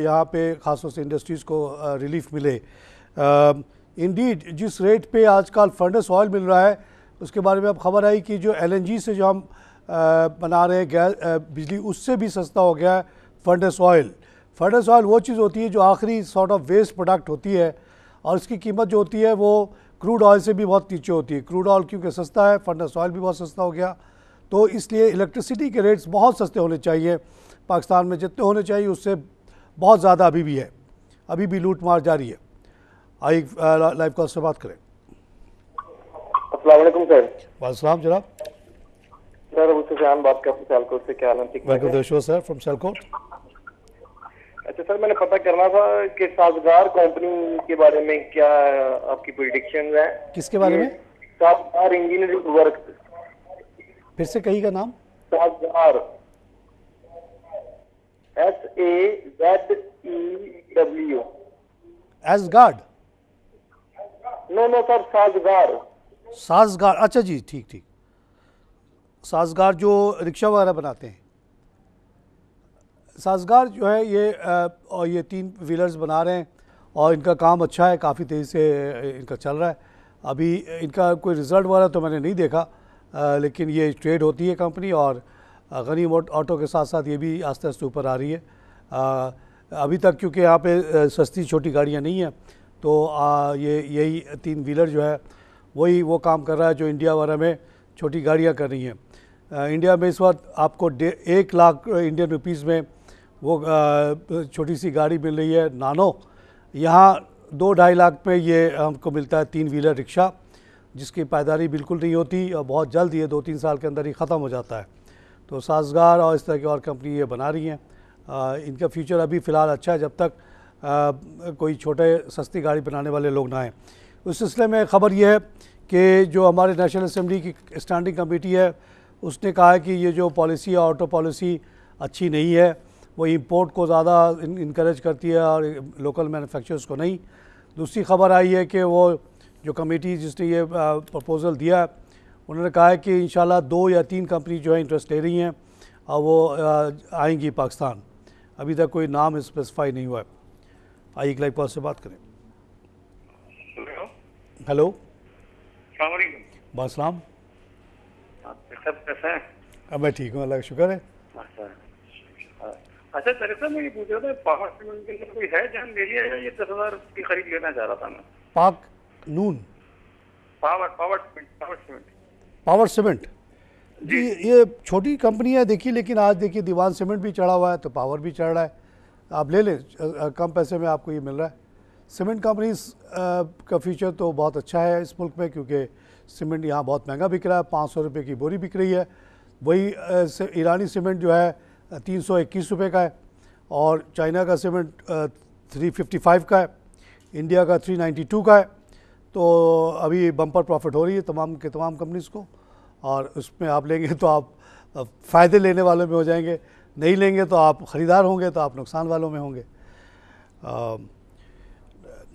यहाँ पे ख़ासतौर से इंडस्ट्रीज़ को रिलीफ मिले। इंडीड जिस रेट पे आजकल फर्नेस ऑयल मिल रहा है, उसके बारे में अब खबर आई कि जो LNG से जो हम बना रहे गैस बिजली, उससे भी सस्ता हो गया है फर्नेस ऑयल। फर्नेस ऑयल वो चीज़ होती है जो आखिरी सॉर्ट ऑफ वेस्ट प्रोडक्ट होती है, और इसकी कीमत जो होती है वो क्रूड ऑयल से भी बहुत नीचे होती है। क्रूड ऑयल क्योंकि सस्ता है, फर्नेस ऑयल भी बहुत सस्ता हो गया, तो इसलिए इलेक्ट्रिसिटी के रेट्स बहुत सस्ते होने चाहिए पाकिस्तान में, जितने होने चाहिए उससे बहुत ज़्यादा अभी भी है, अभी भी लूट मार जारी है। आइए लाइव कॉल से बात करें। अस्सलाम वालेकुम सर। वालेकुम जनाब। सर अबू सुफियान बात कर रहा हूं सियालकोट से। क्या हाल है? Welcome to the show sir from Sialkot. अच्छा सर, मैंने पता करना था कि साजगार कंपनी के बारे में क्या आपकी प्रेडिक्शन है? किसके बारे में? Sazgar engineering work. फिर से कहीं का नाम? Sazgar, SAZEW। Asgard? No sir, Sazgar. Sazgar, अच्छा जी, ठीक ठीक। साजगार जो रिक्शा वगैरह बनाते हैं। साजगार जो है ये 3 व्हीलर्स बना रहे हैं और इनका काम अच्छा है, काफ़ी तेज़ी से इनका चल रहा है। अभी इनका कोई रिज़ल्ट वगैरह तो मैंने नहीं देखा, लेकिन ये ट्रेड होती है कंपनी और गनी ऑटो के साथ साथ ये भी आस्ते आस्ते ऊपर आ रही है। अभी तक क्योंकि यहाँ पे सस्ती छोटी गाड़ियाँ नहीं हैं, तो यही 3 व्हीलर जो है वही वो काम कर रहा है जो इंडिया वगैरह में छोटी गाड़ियाँ कर रही हैं। इंडिया में इस वक्त आपको 1 लाख इंडियन रुपीज़ में वो छोटी सी गाड़ी मिल रही है नानो। यहाँ 2-2.5 लाख में ये हमको मिलता है 3 व्हीलर रिक्शा, जिसकी पायदारी बिल्कुल नहीं होती और बहुत जल्द ये 2-3 साल के अंदर ही ख़त्म हो जाता है। तो साजगार और इस तरह की और कंपनी ये बना रही हैं। इनका फ्यूचर अभी फ़िलहाल अच्छा है, जब तक कोई छोटे सस्ती गाड़ी बनाने वाले लोग ना आएँ। उस सिलसिले में ख़बर यह है कि जो हमारे नेशनल असेंबली की स्टैंडिंग कमेटी है उसने कहा है कि ये जो पॉलिसी है ऑटो पॉलिसी अच्छी नहीं है, वो इंपोर्ट को ज़्यादा इनकरेज करती है और लोकल मैन्युफैक्चरर्स को नहीं। दूसरी खबर आई है कि वो जो कमेटी जिसने ये प्रपोज़ल दिया है उन्होंने कहा है कि इंशाल्लाह 2 या 3 कंपनी जो है इंटरेस्ट ले रही हैं और वो आएंगी पाकिस्तान। अभी तक कोई नाम स्पेसिफाई नहीं हुआ है। आइए लाइव कॉल से बात करें। हेलो, वालेकुम। सब कैसे हैं? अब मैं ठीक हूँ, अल्लाह का शुक्र है। अच्छा सर, मैं ये पूछ रहा था पावर सीमेंट के लिए कोई है जहाँ ले लिया है? ये 10,000 की खरीद लेना चाह रहा था मैं। पाक नून पावर सीमेंट जी, ये छोटी कंपनी है देखिए, लेकिन आज देखिए दीवान सीमेंट भी चढ़ा हुआ है तो पावर भी चढ़ रहा है। आप ले लें, कम पैसे में आपको ये मिल रहा है। सीमेंट कंपनीज का फ्यूचर तो बहुत अच्छा है इस मुल्क में, क्योंकि सीमेंट यहाँ बहुत महंगा बिक रहा है, 500 रुपये की बोरी बिक रही है। वही ईरानी सीमेंट जो है 321 रुपये का है और चाइना का सीमेंट 355 का है, इंडिया का 392 का है। तो अभी बम्पर प्रॉफिट हो रही है तमाम के तमाम कंपनीज़ को, और उसमें आप लेंगे तो आप फ़ायदे लेने वालों में हो जाएंगे, नहीं लेंगे तो आप ख़रीदार होंगे तो आप नुकसान वालों में होंगे।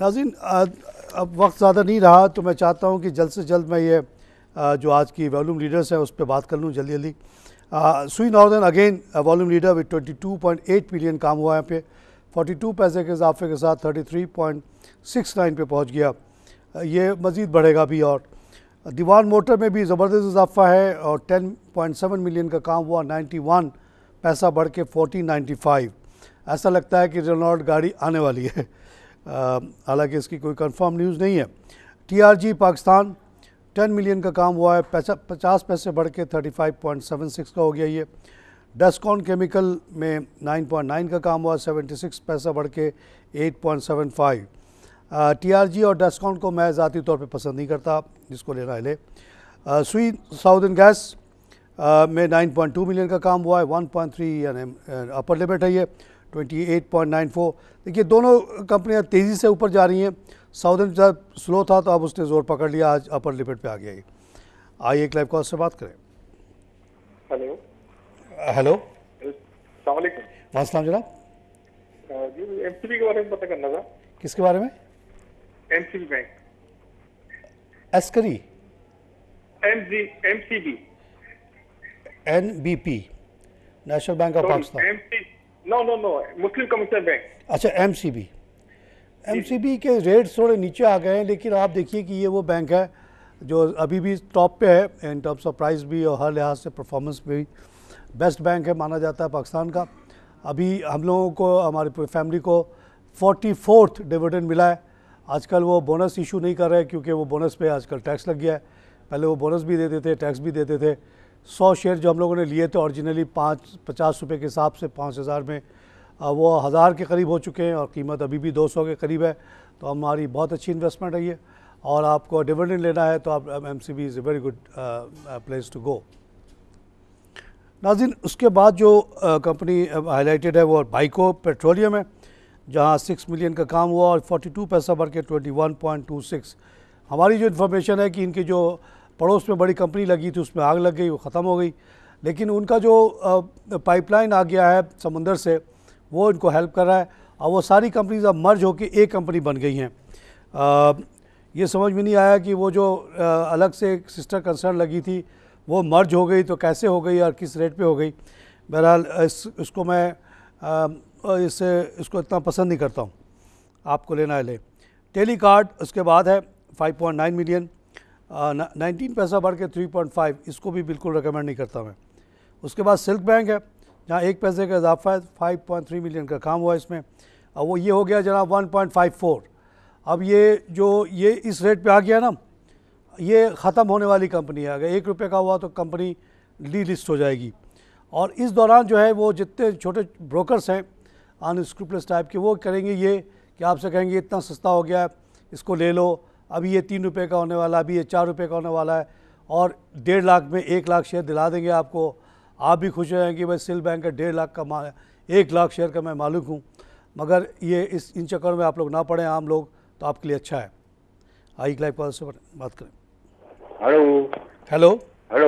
नाज़रीन, अब वक्त ज़्यादा नहीं रहा तो मैं चाहता हूँ कि जल्द से जल्द मैं ये जो आज की वॉल्यूम लीडर्स हैं उस पर बात कर लूँ जल्दी जल्दी। सुई northern again volume leader with 22.8 million काम हुआ यहाँ पे, 42 पैसे के इजाफे के साथ 33.69 पे पहुँच गया। ये मज़ीद बढ़ेगा भी। और दीवान मोटर में भी ज़बरदस्त इजाफा है और 10.7 मिलियन का काम हुआ, 91 पैसा बढ़ के 1495। ऐसा लगता है कि रेनॉल्ट गाड़ी आने वाली है, हालांकि इसकी कोई कंफर्म न्यूज़ नहीं है। TRG पाकिस्तान 10 मिलियन का काम हुआ है, 50 पैसे बढ़ के 35.76 का हो गया ये। डेस्कॉन केमिकल में 9.9 का काम हुआ, 76 पैसा बढ़ के 8.75। TRG और डेस्कॉन को मैं ज़ाती तौर पे पसंद नहीं करता, जिसको लेना है ले। सुई साउदर्न गैस में 9.2 मिलियन का काम हुआ है, 1.3 यानी अपर लिमिट है ये, 28.94। देखिए दोनों कंपनियां तेज़ी से ऊपर जा रही हैं। साउदर्न जब स्लो था तो अब उसने ज़ोर पकड़ लिया, आज अपर लिमिट पे आ गया ये। आइए एक लाइव कॉल से बात करें। हेलो अस्सलाम वालेकुम। वालेकुम जनाब जी, MCB के बारे में पता करना था। किसके बारे में? MCB bank. Askari? MCB NBP National Bank of Pakistan. No Muslim Commercial Bank. अच्छा, MCB के रेट्स थोड़े नीचे आ गए हैं, लेकिन आप देखिए कि ये वो बैंक है जो अभी भी टॉप पे है इन टर्म्स ऑफ प्राइस भी और हर लिहाज से परफॉर्मेंस भी बेस्ट बैंक है माना जाता है पाकिस्तान का। अभी हम लोगों को, हमारी पूरी फैमिली को 44th डिविडेंड मिला है। आजकल वो बोनस इशू नहीं कर रहे क्योंकि वो बोनस पे आजकल टैक्स लग गया है। पहले वो बोनस भी देते थे, टैक्स भी देते थे, 100 शेयर जो हम लोगों ने लिए थे ओरिजिनली 50 रुपये के हिसाब से 5000 में, वो 1000 के करीब हो चुके हैं और कीमत अभी भी 200 के करीब है। तो हमारी बहुत अच्छी इन्वेस्टमेंट है ये। और आपको डिविडेंड लेना है तो आप MCB is a very good place to go. नाज़रीन, उसके बाद जो कंपनी हाईलाइटेड है वो बाइको पेट्रोलियम है, जहां 6 मिलियन का काम हुआ और 42 पैसा बढ़ के 21.26। हमारी जो इन्फॉर्मेशन है कि इनकी जो पड़ोस में बड़ी कंपनी लगी थी उसमें आग लग गई, वो ख़त्म हो गई, लेकिन उनका जो पाइपलाइन आ गया है समुंदर से वो इनको हेल्प कर रहा है और वो सारी कंपनीज अब मर्ज होकर एक कंपनी बन गई हैं। ये समझ में नहीं आया कि वो जो अलग से एक सिस्टर कंसर्न लगी थी वो मर्ज हो गई तो कैसे हो गई और किस रेट पे हो गई। बहरहाल इसको मैं इसको इतना पसंद नहीं करता हूँ, आपको लेना है ले। टेलीकार्ड उसके बाद है 5.9 मिलियन, 19 पैसा बढ़ के 3.5, इसको भी बिल्कुल रिकमेंड नहीं करता मैं। उसके बाद सिल्क बैंक है जहाँ 1 पैसे का इजाफा है, 5.3 मिलियन का काम हुआ इसमें, और वो ये हो गया जनाब 1.54। अब ये इस रेट पे आ गया ना, ये ख़त्म होने वाली कंपनी है। अगर 1 रुपये का हुआ तो कंपनी डीलिस्ट हो जाएगी। और इस दौरान जो है वो जितने छोटे ब्रोकर्स हैं अनस्क्रूपलस टाइप के, वो करेंगे ये कि आपसे कहेंगे इतना सस्ता हो गया है, इसको ले लो, अभी ये 3 रुपये का होने वाला है, अभी ये 4 रुपये का होने वाला है, और 1.5 लाख में 1 लाख शेयर दिला देंगे आपको। आप भी खुश हो जाएंगे भाई सिल्क बैंक का 1.5 लाख का 1 लाख शेयर का मैं मालिक हूँ। मगर ये इन चक्कर में आप लोग ना पड़े आम लोग, तो आपके लिए अच्छा है। आई लाइव कॉल से बात करें। हेलो हेलो हेलो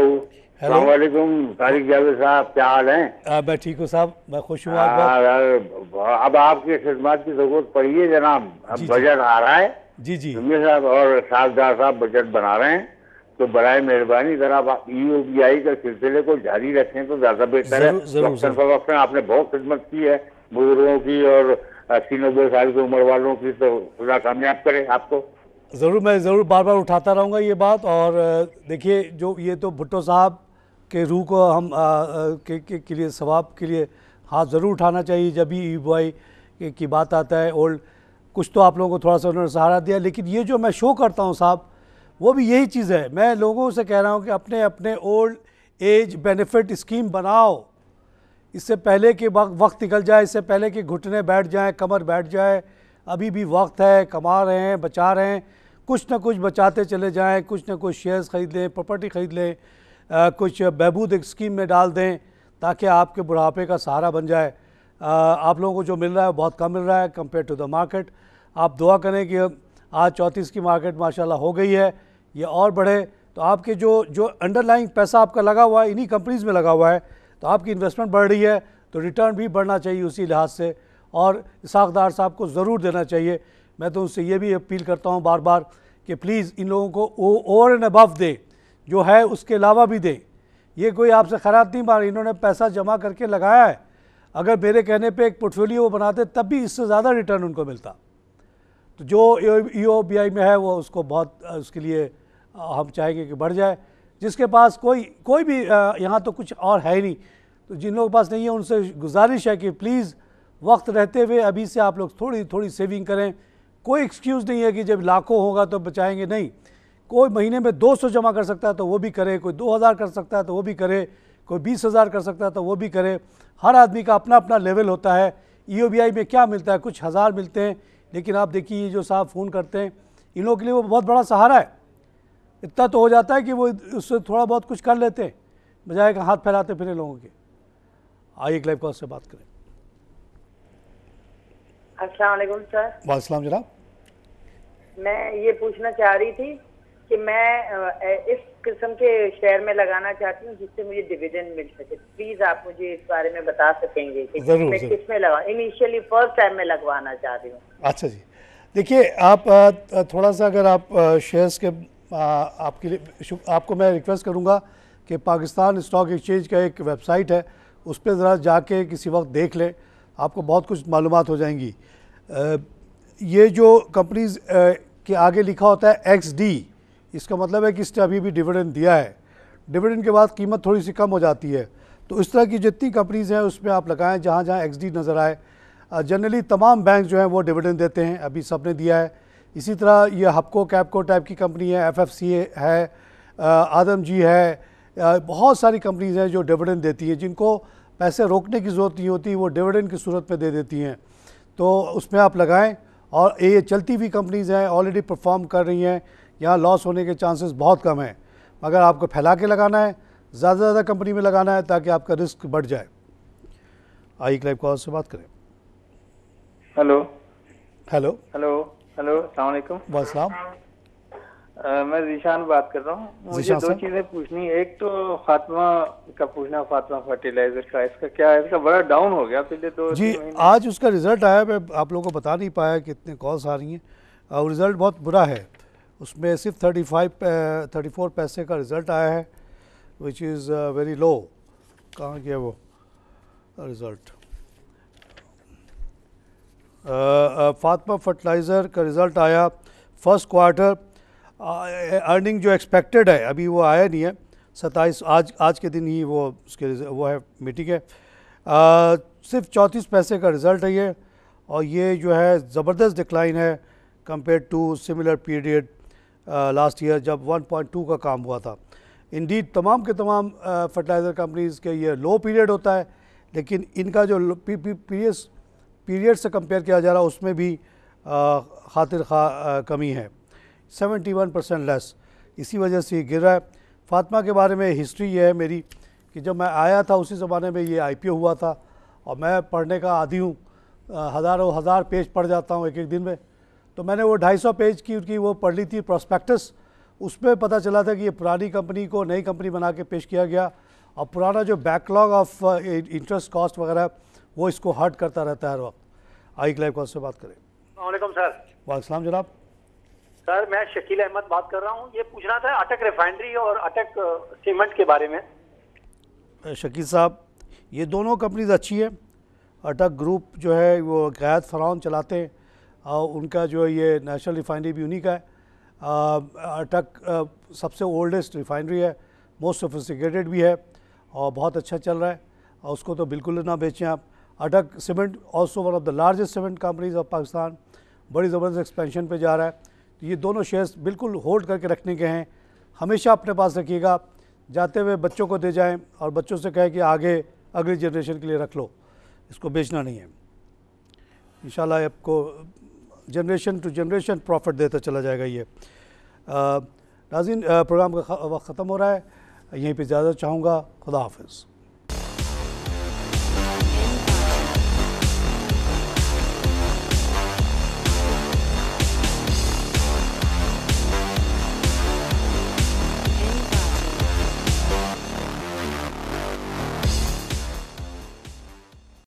अस्सलाम वालेकुम तारिक जावेद साहब, क्या हाल है? मैं ठीक हूँ साहब, मैं खुश हूँ। अब आपकी खिदमत की जरूरत पड़ी है जनाब। अब बजट आ रहा है जी जी साहब, और साहबदार साहब बजट बना रहे हैं, तो बराए मेहरबानी अगर आप EOBI के सिलसिले को जारी रखें तो ज्यादा बेहतर है। वक्तन आपने बहुत खिदमत की है बुजुर्गों की और 80-90 साल की उम्र वालों की, तो खुदा कामयाब करे आपको। ज़रूर, मैं ज़रूर बार बार उठाता रहूँगा ये बात। और देखिए, जो ये तो भुट्टो साहब के रूह को हम के लिए सवाब के लिए हाथ ज़रूर उठाना चाहिए जब भी EOBI की बात आता है। ओल्ड कुछ तो आप लोगों को थोड़ा सा उन्होंने सहारा दिया, लेकिन ये जो मैं शो करता हूँ साहब, वो भी यही चीज़ है। मैं लोगों से कह रहा हूँ कि अपने अपने ओल्ड एज बेनिफिट स्कीम बनाओ, इससे पहले कि वक्त निकल जाए, इससे पहले कि घुटने बैठ जाएं, कमर बैठ जाए। अभी भी वक्त है, कमा रहे हैं, बचा रहे हैं, कुछ ना कुछ बचाते चले जाएं, कुछ ना कुछ शेयर्स ख़रीद लें, प्रॉपर्टी ख़रीद लें, कुछ बहबूद एक स्कीम में डाल दें ताकि आपके बुढ़ापे का सहारा बन जाए। आप लोगों को जो मिल रहा है बहुत कम मिल रहा है कंपेयर टू द मार्केट। आप दुआ करें कि आज 34 की मार्केट माशाल्लाह हो गई है, ये और बढ़े, तो आपके जो अंडरलाइंग पैसा आपका लगा हुआ है इन्हीं कंपनीज़ में लगा हुआ है, तो आपकी इन्वेस्टमेंट बढ़ रही है, तो रिटर्न भी बढ़ना चाहिए उसी लिहाज से। और साखदार साहब को ज़रूर देना चाहिए। मैं तो उनसे ये भी अपील करता हूँ बार बार कि प्लीज़ इन लोगों को ओवर एंड अबव दे, जो है उसके अलावा भी दें। ये कोई आपसे खैरात नहीं मार, इन्होंने पैसा जमा करके लगाया है। अगर मेरे कहने पे एक पोर्टफोलियो बनाते तब भी इससे ज़्यादा रिटर्न उनको मिलता। तो जो EOBI में है वो उसको बहुत उसके लिए हम चाहेंगे कि बढ़ जाए। जिसके पास कोई भी यहाँ तो कुछ और है ही नहीं, तो जिन लोगों के पास नहीं है उनसे गुजारिश है कि प्लीज़ वक्त रहते हुए अभी से आप लोग थोड़ी थोड़ी सेविंग करें। कोई एक्सक्यूज़ नहीं है कि जब लाखों होगा तो बचाएंगे, नहीं। कोई महीने में 200 जमा कर सकता है तो वो भी करे, कोई 2000 कर सकता है तो वो भी करे, कोई 20,000 कर सकता है तो वो भी करे। हर आदमी का अपना अपना लेवल होता है। EOBI में क्या मिलता है, कुछ हज़ार मिलते हैं, लेकिन आप देखिए जो साहब फ़ोन करते हैं इन लोगों के लिए वो बहुत बड़ा सहारा है। इतना तो हो जाता है कि वो उससे थोड़ा बहुत कुछ कर लेते हैं, बजाय का हाथ फैलाते फिरे लोगों के। आइए एक लाइव कॉल से बात करें। अस्सलाम वालेकुम सर। वालेकुम जनाब। मैं ये पूछना चाह रही थी कि मैं इस किस्म के शेयर में लगाना चाहती हूँ जिससे मुझे डिविडेंड मिल सके। प्लीज आप मुझे इस बारे में बता सकेंगे कि मैं किस में लगा, इनिशियली फर्स्ट टाइम में लगवाना चाह रही हूँ। अच्छा जी, देखिए आप थोड़ा सा अगर आप शेयर्स के आपके लिए आपको मैं रिक्वेस्ट करूँगा कि पाकिस्तान स्टॉक एक्सचेंज का एक वेबसाइट है, उस पर ज़रा जाके किसी वक्त देख लें, आपको बहुत कुछ मालूमात हो जाएंगी। ये जो कंपनीज के आगे लिखा होता है XD, इसका मतलब है कि इसने अभी भी डिविडेंड दिया है। डिविडेंड के बाद कीमत थोड़ी सी कम हो जाती है, तो इस तरह की जितनी कंपनीज़ हैं उसमें आप लगाएं जहाँ जहाँ XD नज़र आए। जनरली तमाम बैंक जो हैं वो डिविडेंड देते हैं, अभी सब ने दिया है। इसी तरह ये हपको कैपको टाइप की कंपनी है, FFC है, आदम जी है, बहुत सारी कंपनीज हैं जो डिविडेंड देती हैं, जिनको पैसे रोकने की ज़रूरत नहीं होती, वो डिविडेंड की सूरत में दे देती हैं, तो उसमें आप लगाएं। और ये चलती हुई कंपनीज़ हैं, ऑलरेडी परफॉर्म कर रही हैं, यहाँ लॉस होने के चांसेस बहुत कम हैं। मगर आपको फैला के लगाना है, ज़्यादा से ज़्यादा कंपनी में लगाना है ताकि आपका रिस्क बढ़ जाए। आई क्लाइव कॉल से बात करें। हेलो हेलो हेलो हेलो, अस्सलाम वालेकुम। वालेकुम। मैं जीशान बात कर रहा हूँ। मुझे दो चीज़ें पूछनी है। एक तो फातिमा का पूछना, फातिमा फर्टिलाइजर का, इसका क्या है? इसका बड़ा डाउन हो गया पिछले 2-3 महीने। आज उसका रिज़ल्ट आया, मैं आप लोगों को बता नहीं पाया कितने कॉल्स आ रही हैं। रिज़ल्ट बहुत बुरा है, उसमें सिर्फ 34 पैसे का रिज़ल्ट आया है, विच इज़ वेरी लो। कहाँ गया वो रिज़ल्ट? फातिमा फर्टिलाइज़र का रिज़ल्ट आया फर्स्ट क्वार्टर, अर्निंग जो एक्सपेक्टेड है अभी वो आया नहीं है। 27 आज के दिन ही वो है मीटिंग है। सिर्फ 34 पैसे का रिज़ल्ट है ये, और ये जो है ज़बरदस्त डिक्लाइन है compare to similar period last year जब 1.2 का काम हुआ था। इंडीड तमाम के तमाम फर्टिलाइज़र कंपनीज़ के ये लो पीरियड होता है, लेकिन इनका जो पीरियड से कंपेयर किया जा रहा है उसमें भी खातिर खा कमी है, 71% लेस। इसी वजह से ये गिर रहा है। फातिमा के बारे में हिस्ट्री ये है मेरी कि जब मैं आया था उसी ज़माने में ये IPO हुआ था, और मैं पढ़ने का आदी हूँ, हज़ारों हज़ार पेज पढ़ जाता हूँ एक दिन में। तो मैंने वो 250 पेज की वो पढ़ ली थी प्रॉस्पेक्टस। उसमें पता चला था कि ये पुरानी कंपनी को नई कंपनी बना के पेश किया गया, और पुराना जो बैकलॉग ऑफ इंटरेस्ट कॉस्ट वगैरह वो इसको हर्ट करता रहता है हर वक्त। आई क्लाइव कॉस्ट से बात करें। वालेकुम सर। वालेकुम जनाब। सर मैं शकील अहमद बात कर रहा हूँ। ये पूछना था अटक रिफाइनरी और अटक सीमेंट के बारे में। शकील साहब, ये दोनों कंपनीज अच्छी है। अटक ग्रुप जो है वो क़याद फ़रौन चलाते हैं, और उनका जो ये नेशनल रिफाइनरी भी उन्हीं का है। अटक सबसे ओल्डेस्ट रिफाइनरी है, मोस्ट सोफिस्टिकेटेड भी है, और बहुत अच्छा चल रहा है, और उसको तो बिल्कुल ना बेचें आप। अटक cement also one of the largest cement companies of Pakistan, बड़ी ज़बरदस्त एक्सपेंशन पे जा रहा है। तो ये दोनों शेयर्स बिल्कुल होल्ड करके रखने के हैं, हमेशा अपने पास रखिएगा। जाते हुए बच्चों को दे जाएं, और बच्चों से कहें कि आगे अगली जनरेशन के लिए रख लो, इसको बेचना नहीं है। इंशाल्लाह आपको जनरेशन टू जनरेशन प्रॉफिट देता चला जाएगा ये। नाज़रीन, प्रोग्राम का वक्त ख़त्म हो रहा है, यहीं पे इजाज़त चाहूँगा। खुदा हाफ़िज़।